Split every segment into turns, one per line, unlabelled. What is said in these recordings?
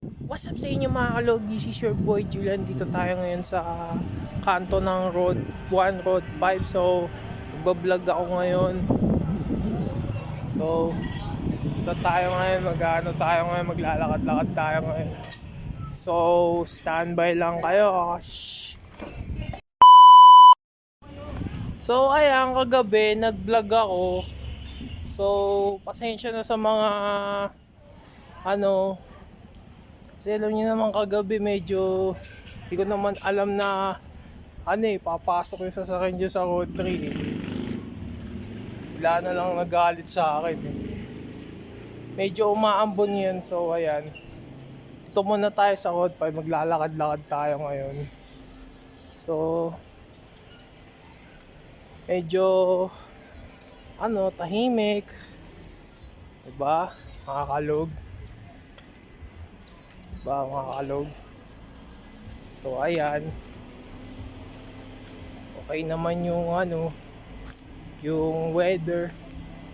What's up sa inyo mga kalog? This is your boy Julian. Dito tayo ngayon sa kanto ng Road 1, Road 5. So, magbablog ako ngayon. So, dito tayo ngayon. Tayo ngayon. Maglalakad-lakad tayo ngayon. So, standby lang kayo. Shh. So, ayan, kagabi, nag-vlog ako. So, pasensya na sa mga ano, kasi alam nyo naman kagabi medyo hindi ko naman alam na papasok yung sasakyan dyan sa road 3 eh. Bigla na lang nagalit sa akin eh. Medyo umaambon yun, so ayan. Dito muna tayo sa road 5, maglalakad-lakad tayo ngayon. So, medyo tahimik. Diba? Makakalog. Diba? Makakalog. So, ayan. Okay naman yung yung weather.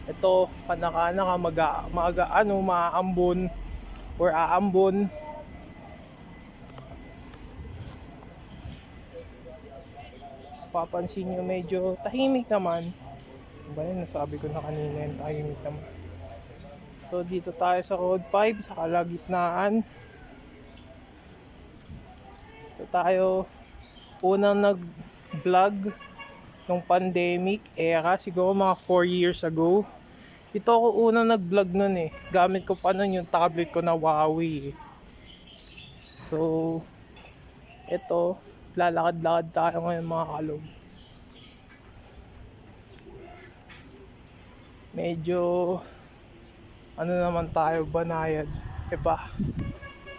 Ito panaka-naka maambon or aambon. Papansin nyo medyo tahimik naman. Ba yun, nasabi ko na kanina yung tahimik naman. So dito tayo sa road 5 sa kalagitnaan. Ito tayo unang nag-vlog nung pandemic era, siguro mga 4 years ago. Ito ako unang nag-vlog nun eh. Gamit ko pa nun yung tablet ko na Huawei eh. So, ito, lalakad-lakad tayo ngayon mga kalog. Medyo, naman tayo, banayad. Diba?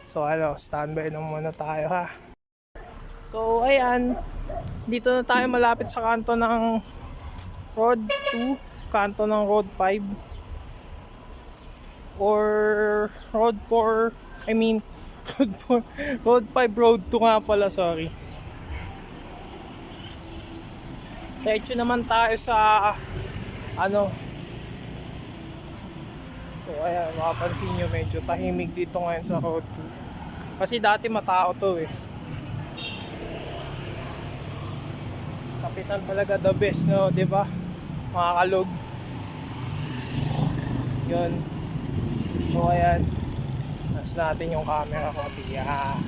So, standby na muna tayo ha. So, ayan. Dito na tayo malapit sa kanto ng Road 2, kanto ng Road 5. Or Road 4, I mean, Road 4, Road 5, Road 2 nga pala, sorry. Diretso naman tayo sa, so ayan, makapansin nyo, medyo tahimik dito ngayon sa Road 2. Kasi dati matao to eh. Kapitan talaga the best, no, di ba? Mga kalog. Yun. So ayan. Nas natin yung camera ko. Yan.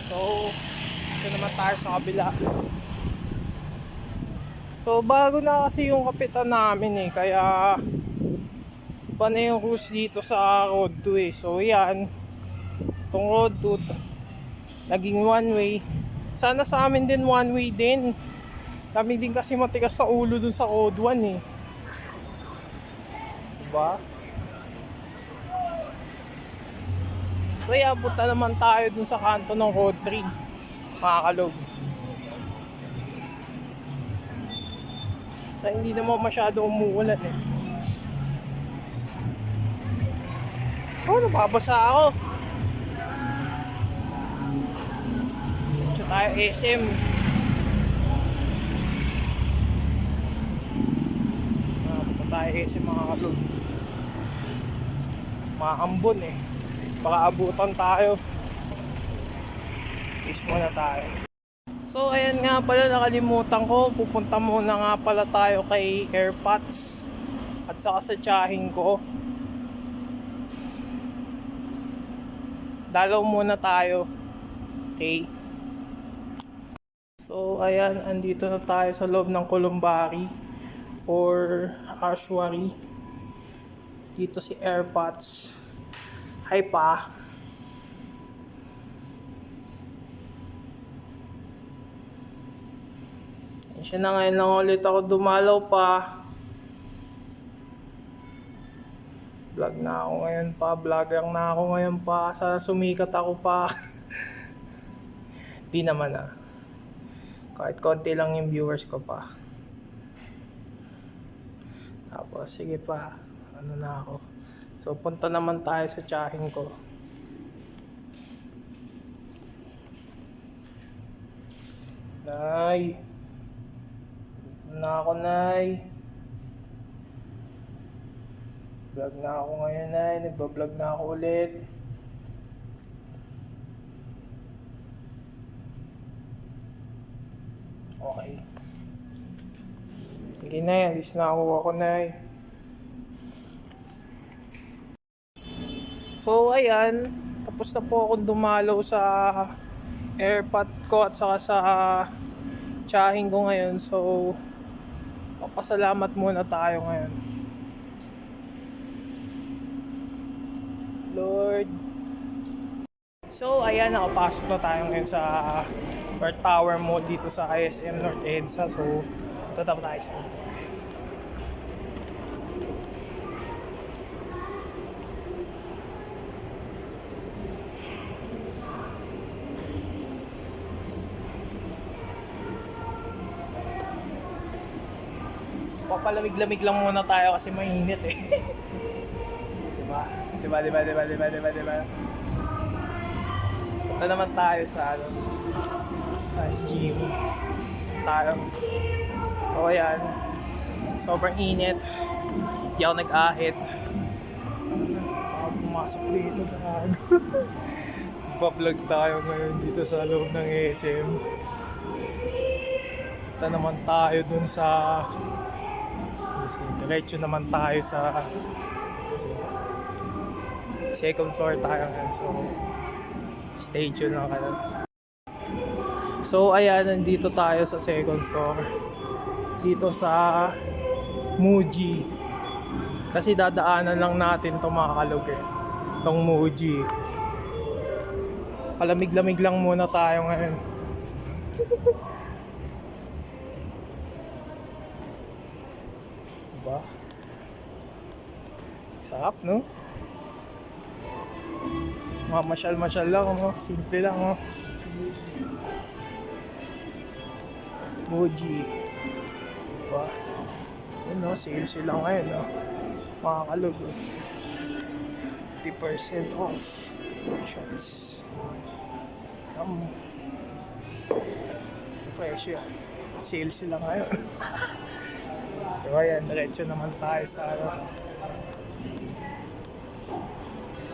So, ito naman tayo sa kabila. So, bago na kasi yung kapitan namin eh. Kaya, iba na yung rules dito sa Road 2 eh. So, yan. Itong Road 2, naging one way. Sana sa amin din one way din. Kami din kasi matigas sa ulo dun sa Road 1 eh. Diba? So yeah, punta naman tayo dun sa kanto ng Road 3. Makakalog. So hindi naman masyado umuulan eh. Oh, nababasa ako. Dito tayo SM. Punta tayo SM mga kalog. Maambon eh. Baka abutan tayo. Is muna tayo. So ayan nga pala, nakalimutan ko. Pupunta muna nga pala tayo kay AirPods at saka sa tsahin ko. Dalaw muna tayo. Okay. So ayan, andito na tayo sa loob ng Columbari or Ashwari. Dito si AirPods. Hi pa. Siya na ngayon lang ulit ako dumalaw pa. Vlog na ako ngayon pa. Vlogger na ako ngayon pa. Sana sumikat ako pa. Di naman ah. Kahit konti lang yung viewers ko pa. Tapos sige pa. Na ako. So punta naman tayo sa tsahin ko. Nay. Na ako, Nay. Vlog na ako ngayon, Nay. Nagbablog na ako ulit. Okay. Hindi na yan. Alis na ako na eh. So, ayan. Tapos na po akong dumalaw sa airpot ko at saka sa tsahin ko ngayon. So, papasalamat muna tayo ngayon. Lord. So, ayan. Nakapasok na tayo ngayon sa Earth Tower Mall dito sa ISM North EDSA. So, tatapos tayo sa papalamig-lamig lang muna tayo kasi mainit eh. Diba? Diba? Punta naman tayo sa tayo sa gym. Tayo. So ayan. Sobrang init. Hindi ako nag-ahit. Pumasok dito. Pa-vlog tayo ngayon dito sa loob ng SM. Punta naman tayo dun sa diretso naman tayo sa second floor tayo ngayon. So stay tuned lang kayo. So ayan, nandito tayo sa second floor dito sa Muji kasi dadaanan lang natin itong mga kalog eh, itong Muji. Palamig-lamig lang muna tayo ngayon. Diba? Sarap, no? Mamasyal-masyal lang, no? Simple lang, no? Muji. Diba? Yun, no? Sale sila ngayon, no? Mga kalog, no? 50% off. Shots. Presyo yan. Sale sila ngayon. So ayan, diretso naman tayo sa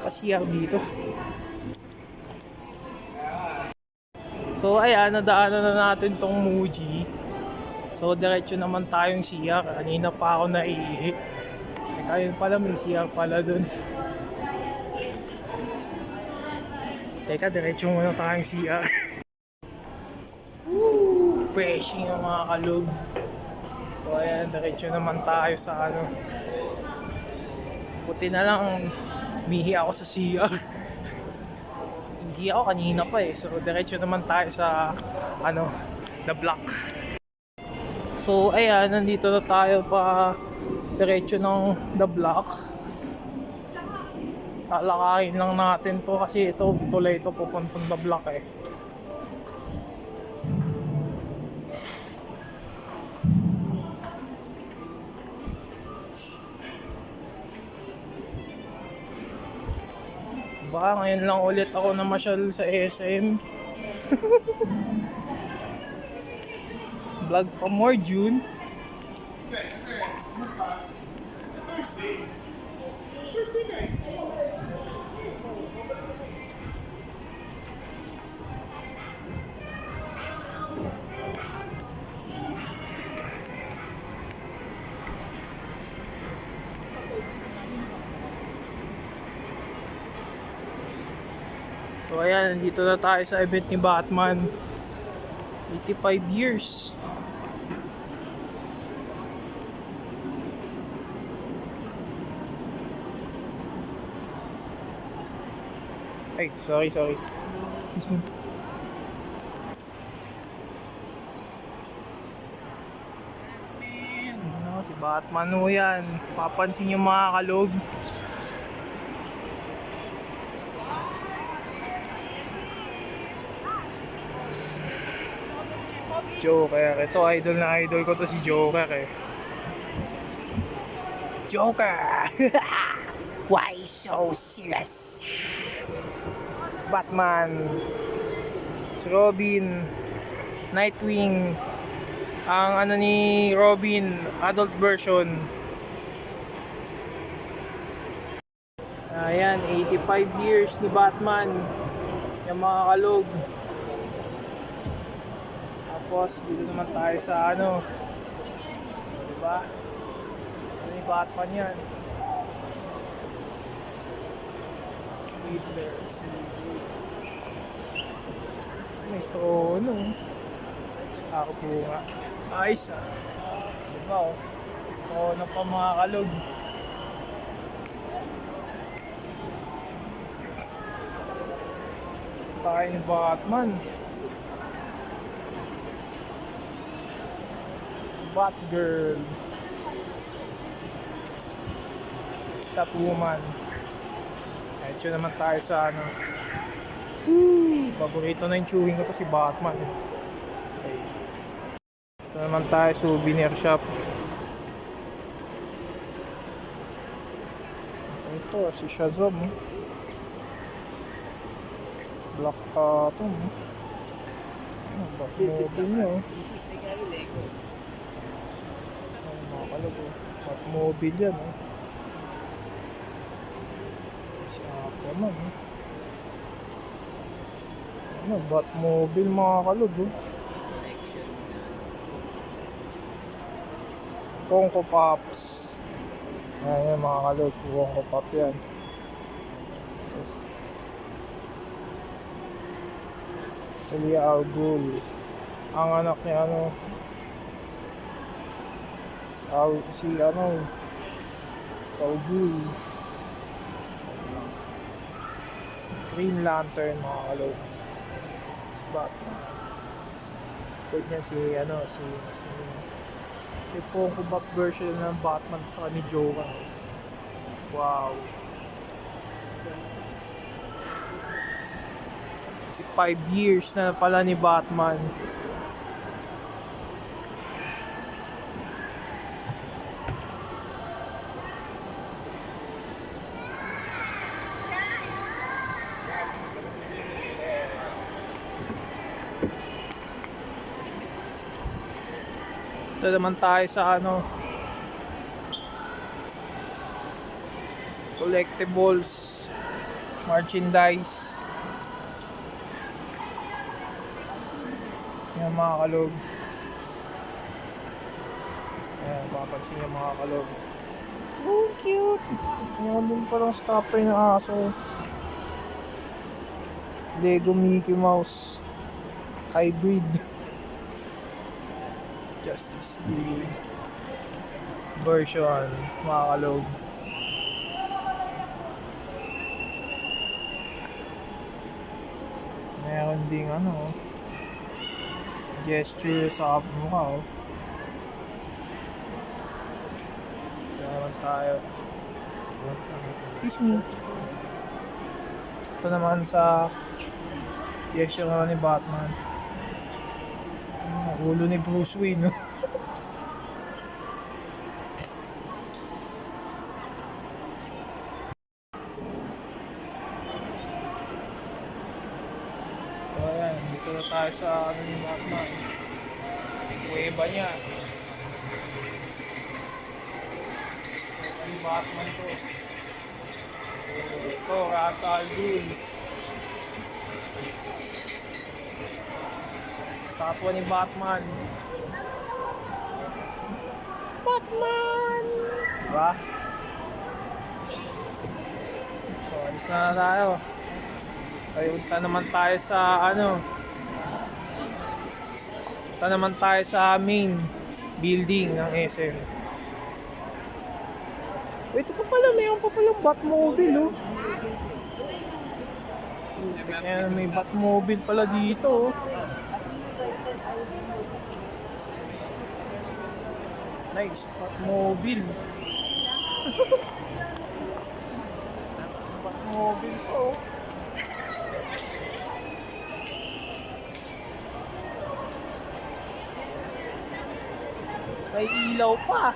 pasiyang dito. So ayan, nadaanan na natin tong Muji. So diretso naman tayong siya. Kanina pa ako naiihi. Ayun pala, may siya pala dun. Teka, diretso muna tayong siya. Fresh yung mga kalog. So ayan, diretso naman tayo sa buti na lang mihi ako sa CR. Hindi ako kanina pa eh. So diretso naman tayo sa the block. So ayan, nandito na tayo pa diretso ng the block. Talakayin lang natin to kasi ito tulay ito pupuntang the block eh. Baka ngayon lang ulit ako namasyal sa SM. Vlog pa more June. So ayan, nandito na tayo sa event ni Batman. 85 years. Ay, sorry. Excuse me. Si Batman ho yan. Papansin yung mga kalog. Joker. Ito, idol na idol ko to si Joker eh. Joker! Why so serious? Batman. Si Robin. Nightwing. Ang ni Robin, adult version. Ayan, 85 years ni Batman. Yung mga kalog. Tapos dito naman tayo sa ano, diba? Ano yung Batman yan? Hitler, si may trono. Ako po nga. Ayos ah. Diba oh? Trono pa mga kalog. Tayo ni Batman. Batgirl. Catwoman. Ito naman tayo sa ano. Paborito na yung chewing ko to si Batman. Okay. Ito naman tayo souvenir shop. Ito si Shazam. Black Atom. Batmobile niya. Batmobile yan. Si Aquaman. Ano, Batmobile mga kalog. Funko Pops. Ayan mga kalog. Funko Pop yan. Talia al Ghul. Ang anak niya ano. Si ano. Al Ghul. Green Lantern mga kalog. Batman. Pwede niya si ano si Funko Pop version ng Batman sa ni Joker. Wow. 5 years na pala ni Batman. Ito naman tayo sa ano, collectibles, merchandise. Yan mga kalog. Ayan, papansin niyo mga kalog. Oh, cute! Ayan din parang stop toy na aso. Lego Mickey Mouse hybrid. Justice League version mga kalog. Meron ding ano, gesture sa mukha oh. Meron tayo. Excuse me. Ito naman sa gesture ni Batman. Ulo ni Bruce Wayne, no? So ayan, dito na tayo sa ano ni Batman. Kuweba niya. Ni Batman to. Ito, Ra's al Ghul. Kapwa ni Batman. Batman! Diba? So, alis na tayo. Punta naman tayo sa ano. Punta naman tayo sa main building ng SM. Ito pa pala, mayroon pa palang Batmobile, oh. Ayan, may Batmobile pala dito, oh. Nice, Batmobile. Batmobile po. May ilaw pa.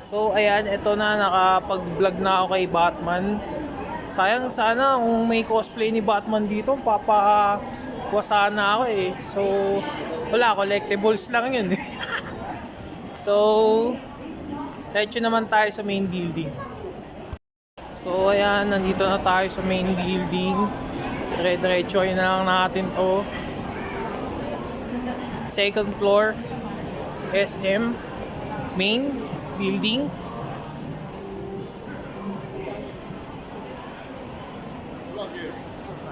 So ayan, ito na, nakapag-vlog na ako kay Batman. Sayang sana kung may cosplay ni Batman dito, papakuha sana ako eh. So wala, collectibles lang yun eh. So diretso naman tayo sa main building. So ayan, nandito na tayo sa main building. Dire-diretso na lang natin to. Second floor, SM main building.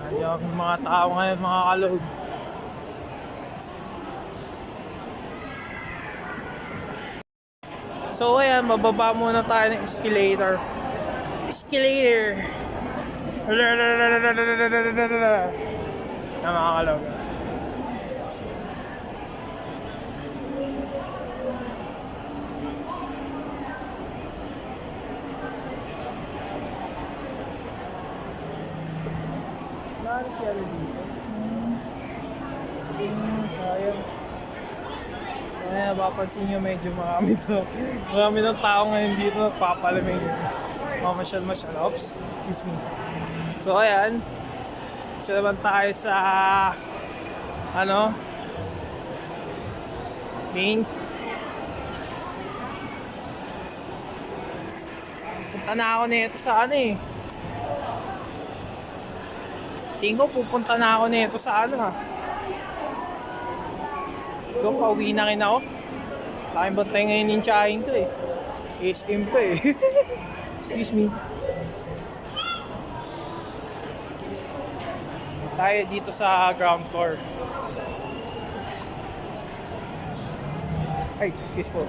Ayan, mga tao ngayon, mga kalog. So ayan, bababa muna tayo ng escalator. Escalator! Na mga kalog. Ano siya dito? Sayang. Sayang, mapapansin nyo medyo marami to. Marami ng tao ngayon dito nagpapalamig. Mamasyal-masyal. Oops, excuse me. So ayan. Siya naman tayo sa main. Punta na ako nito sa tingin ko pupunta na ako nito sa Doon, pauwi na rin ako. Laking bantay ngayon yung tsahin ko eh. SM ko eh. Excuse me. Tayo dito sa ground floor. Ay, excuse po.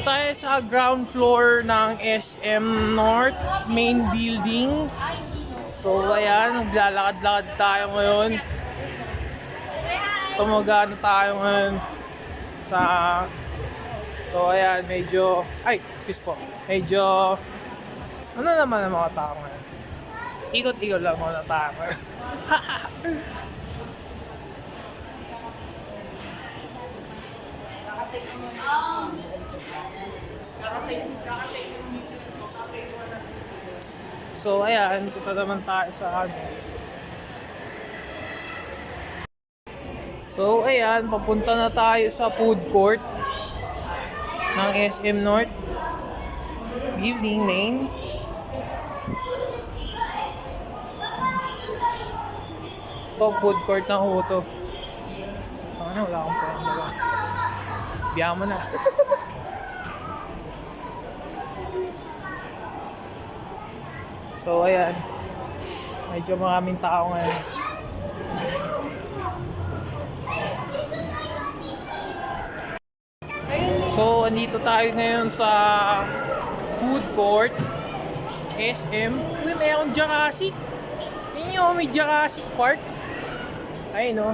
Tayo sa ground floor ng SM North main building. So ayan, naglalakad-lakad tayo ngayon. Tumagano tayo ngayon sa... So ayan, medyo... Ay, excuse po. Medyo... Ano naman ang mga tao ngayon? Ikot-ikot lang mga tao ngayon. So ayan, punta naman tayo sa So ayan, papunta na tayo sa food court ng SM North building main. Ito, food court ng Uto. Wala akong pera. Biyahan mo na. So ayan, medyo maraming tao ngayon. So andito tayo ngayon sa food court SM. Uy, may akong Jurassic. Tingnan nyo, may Jurassic Park. Ayun no.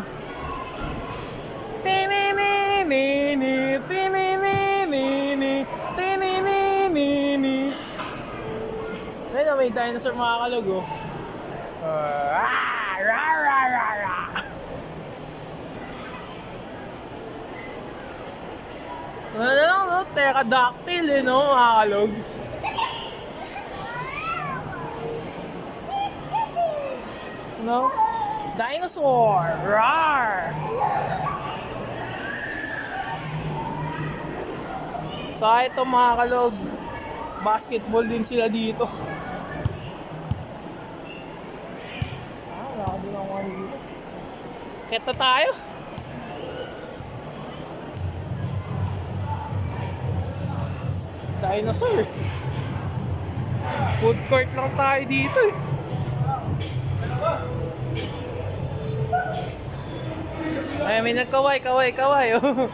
Ayun, may dinosaur mga kalog oh. Ano na lang no, pterodactyl eh no mga kalog. No? Dinosaur! Rawr! So ito mga kalog, basketball din sila dito. Keta tayo. Dinosaur. Food court lang tayo dito eh. Ay, may nagkaway, kaway oh.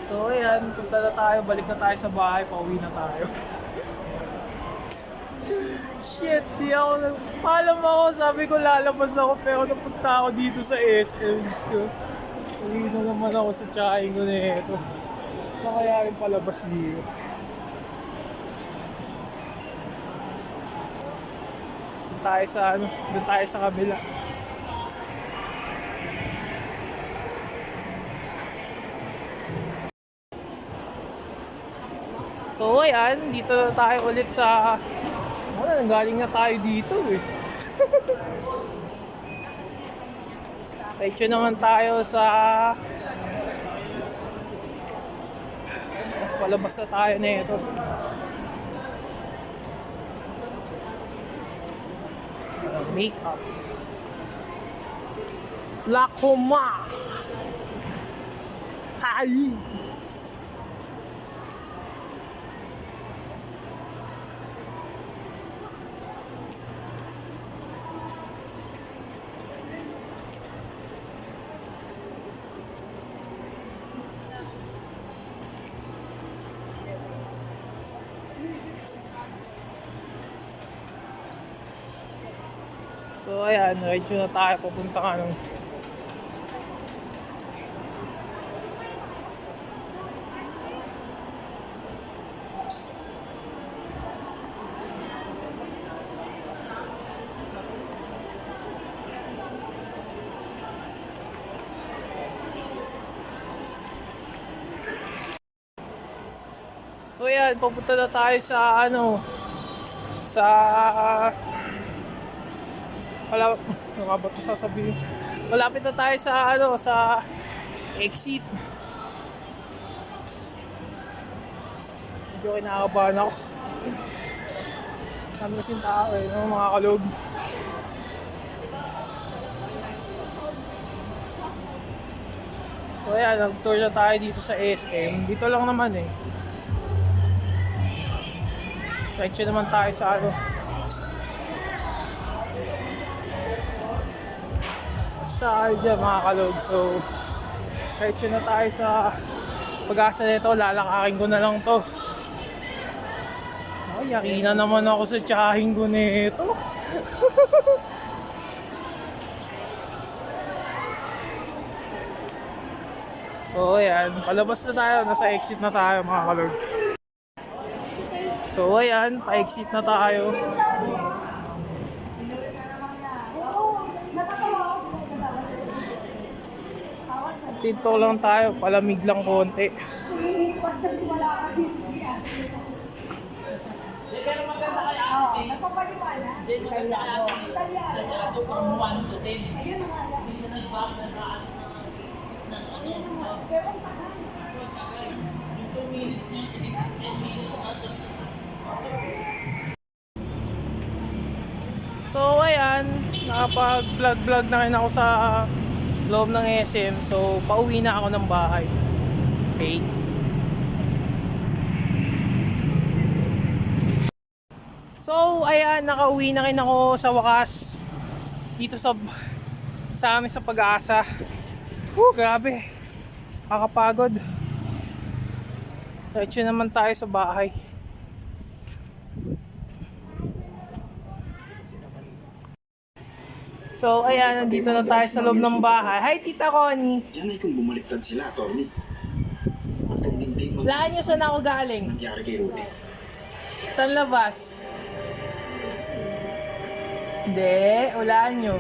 So ayan, punta na tayo, balik na tayo sa bahay, pauwi na tayo. Shit, di ako paalam ako, sabi ko lalabas ako pero napunta ako dito sa SM. Uwi na naman ako sa tsahin ko na ito. Baka kaya rin palabas dito. Doon tayo sa doon tayo sa kabila. So ayan, dito na tayo ulit sa galing na tayo dito eh. Diretso naman tayo sa mas palabas na tayo na ito. Makeup Lacoma Hi. So ayan, diretso na tayo papunta ka nung So ayan, papunta na tayo sa sa wala nga ba ito sasabihin? Malapit na tayo sa sa exit. Medyo kinakabahan ako. Kami kasing tao eh, no, mga kalog. So ayan, nag-tour na tayo dito sa SM. Dito lang naman eh. Diretso naman tayo sa basta tayo dyan mga kalog. So diretso na tayo sa Pag-asa nito, lalakakin ko na lang to. Ay, yaki na naman ako sa tsahin ko nito. So ayan, palabas na tayo, nasa exit na tayo mga kalord. So ayan, pa-exit na tayo. Tinto lang tayo, palamig lang konti. So ayan, nakapag-vlog na rin ako sa loob ng SM. So pauwi na ako ng bahay. Okay. So ayan, nakauwi na rin ako sa wakas dito sa amin sa Pag-asa. Grabe, kakapagod. Diretso naman tayo sa bahay. So ayan, nandito na tayo sa loob ng bahay. Hi Tita Connie.
Yan ay kung bumaliktad sila, Tony.
Laan nyo saan ako galing?
Nangyari kay Rudy.
Saan labas? Hindi, walaan nyo.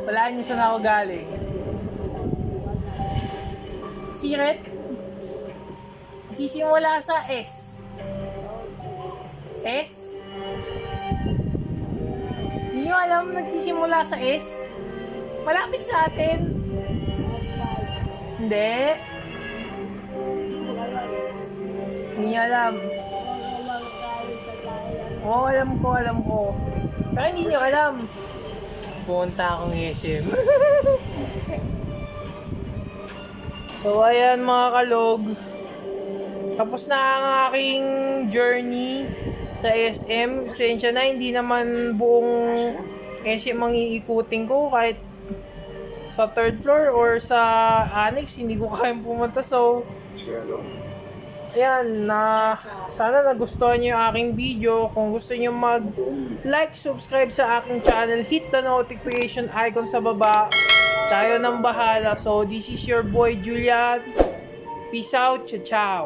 Walaan nyo saan ako galing. Siret? Sisimula sa S. S? Hindi nyo alam nagsisimula sa S? Malapit sa atin. Hindi. Hindi nyo alam. Oo, alam ko. Pero hindi nyo alam. Punta akong SM. So ayan mga kalog. Tapos na ang aking journey sa SM. Sensya na, hindi naman buong SM ang iikutin ko. Kahit sa third floor or sa annex, hindi ko kayang pumunta. So, ayan, sana nagustuhan nyo yung aking video. Kung gusto nyo mag-like, subscribe sa aking channel, hit the notification icon sa baba. Tayo nang bahala. So, this is your boy, Julian. Peace out. Ciao, ciao.